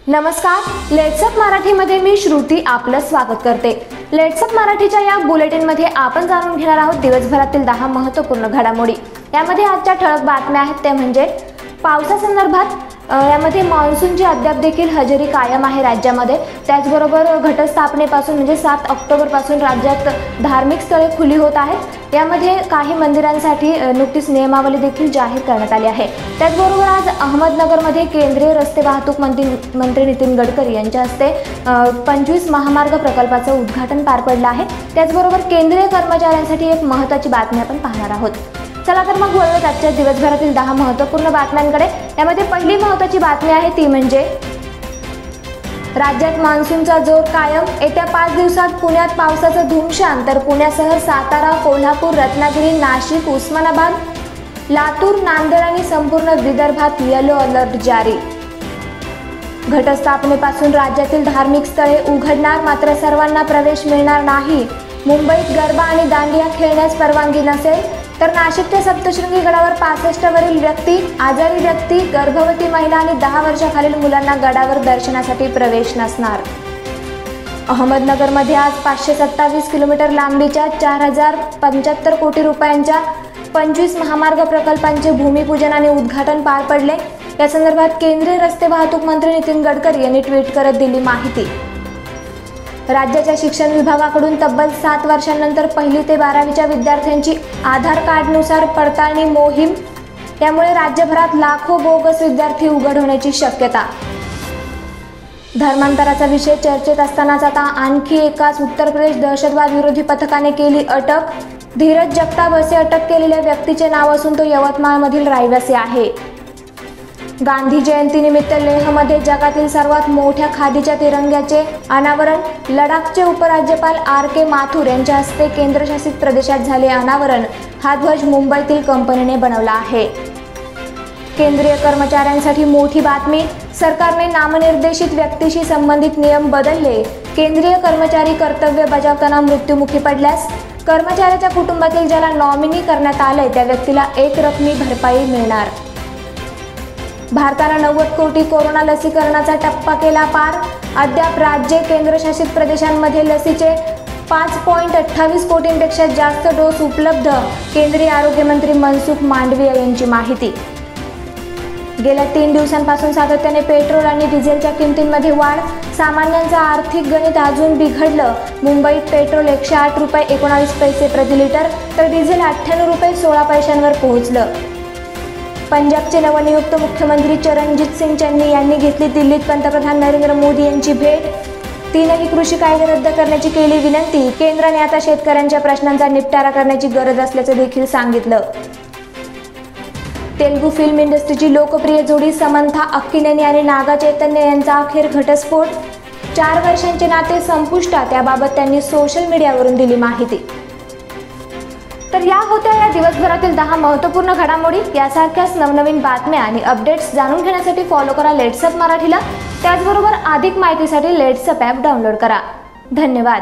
नमस्कार, लेट्सअप मराठीमध्ये मी श्रुती आपलं स्वागत करते। लेट्सअप मराठीच्या या बुलेटिनमध्ये आपण जाणून घेणार आहोत दिवसभरातील 10 महत्त्वपूर्ण घडामोडी। यामध्ये आजच्या ठळक बातम्या आहेत ते म्हणजे पावसासंदर्भात यामध्ये मान्सूनची अद्याप देखील हजेरी कायम आहे राज्यामध्ये। त्याचबरोबर घटस्थापनेपासून म्हणजे 7 ऑक्टोबरपासून राज्यात धार्मिक स्थळे खुली होत आहेत। यामध्ये काही मंदिरांसाठी नुकतीच नियमावली देखील जाहीर करण्यात आली आहे। त्याचबरोबर आज अहमदनगरमध्ये केंद्रीय रस्ते वाहतूक मंत्री नितीन गडकरी यांच्या हस्ते 25 महामार्ग प्रकल्पाचं उद्घाटन पार पडलं आहे। त्याचबरोबर केंद्रीय कर्मचाऱ्यांसाठी एक महत्त्वाची बातमी आपण पाहणार आहोत। चला तर मग वळूयात आजच्या दिवसभरातील 10 महत्त्वपूर्ण बातम्यांकडे। यामध्ये पहिली महत्त्वाची बातमी आहे ती म्हणजे राज्यात मान्सूनचा जोर कायम। येत्या 5 दिवसात पुण्यात पावसाचं धुमशान, तर पुण्यासह सातारा, कोल्हापूर, रत्नागिरी, नाशिक, उस्मानाबाद, लातूर, नांदेड आणि संपूर्ण विदर्भात येलो अलर्ट जारी। घटस्थापनेपासून राज्यातील धार्मिक स्थळे उघडणार, मात्र सर्वांना प्रवेश मिळणार नाही। मुंबईत गरबा आणि दांडिया खेळण्यास परवानगी नसेल, तर नाशिकच्या सप्तशृंगी गडावर 65 वरील व्यक्ती, आजारी व्यक्ती, गर्भवती महिला आणि 10 वर्षाखालील मुलांना गडावर दर्शनासाठी प्रवेश नसणार। अहमदनगरमध्ये आज 527 किलोमीटर लांबीच्या 4075 कोटी रुपयांच्या 25 महामार्ग प्रकल्पांचे भूमिपूजन आणि उद्घाटन पार पडले। या संदर्भात केंद्रीय रस्ते वाहतूक मंत्री नितीन गडकरी यांनी ट्विट करत दिली माहिती। राज्याच्या शिक्षण विभागाकडून तब्बल 7 वर्षांनंतर 1ली ते 12वीच्या विद्यार्थ्यांची आधार कार्डनुसार पडताळणी मोहीम। त्यामुळे राज्यभरात लाखो बोगस विद्यार्थी उघड होण्याची शक्यता। धर्मांतराचा विषय चर्चेत असतानाच आता आणखी एकाच उत्तर प्रदेश दहशतवाद विरोधी पथकाने केली अटक। धीरज जगताप असे अटक केलेल्या व्यक्तीचे नाव असून तो यवतमाळमधील रहिवासी आहे। गांधी जयंतीनिमित्त लेहमध्ये जगातील सर्वात मोठ्या खादीच्या तिरंग्याचे अनावरण। लडाखचे उपराज्यपाल RK माथुर यांच्या हस्ते केंद्रशासित प्रदेशात झाले अनावरण। हा ध्वज मुंबईतील कंपनीने बनवला आहे। केंद्रीय कर्मचाऱ्यांसाठी मोठी बातमी, सरकारने नामनिर्देशित व्यक्तीशी संबंधित नियम बदलले। केंद्रीय कर्मचारी कर्तव्य बजावताना मृत्युमुखी पडल्यास कर्मचाऱ्याच्या कुटुंबातील ज्याला नॉमिनी करण्यात आले त्या व्यक्तीला एक रकमी भरपाई मिळणार। भारताने 90 कोटी कोरोना लसीकरणाचा टप्पा केला पार। अद्याप राज्ये केंद्रशासित प्रदेशांमध्ये लसीचे 5.28 कोटींपेक्षा जास्त डोस उपलब्ध। केंद्रीय आरोग्य मंत्री मनसुख मांडविया यांची माहिती। गेल्या 3 दिवसांपासून सातत्याने पेट्रोल आणि डिझेलच्या किमतींमध्ये वाढ। सामान्यांचं आर्थिक गणित अजून बिघडलं। मुंबईत पेट्रोल 108 रुपये 19 पैसे प्रति लिटर, तर डिझेल 98 रुपये 16 पैशांवर पोहोचलं। पंजाबचे नवनियुक्त मुख्यमंत्री चरणजीत सिंग चन्नी यांनी घेतली दिल्लीत पंतप्रधान नरेंद्र मोदी यांची भेट। 3ही कृषी कायदे रद्द करण्याची केली विनंती। केंद्राने आता शेतकऱ्यांच्या प्रश्नांचा निपटारा करण्याची गरज असल्याचं देखील सांगितलं। तेलुगू फिल्म इंडस्ट्रीची लोकप्रिय जोडी समंथा अक्किनेनी आणि नागा चैतन्य यांचा अखेर घटस्फोट। 4 वर्षांचे नाते संपुष्टात, याबाबत त्यांनी सोशल मीडियावरून दिली माहिती। तर या होत्या या दिवसभरातील 10 महत्त्वपूर्ण घडामोडी। यासारख्याच नवनवीन बातम्या आणि अपडेट्स जाणून घेण्यासाठी फॉलो करा लेट्सअप मराठीला। त्याचबरोबर अधिक माहितीसाठी लेट्सअप ॲप डाउनलोड करा। धन्यवाद।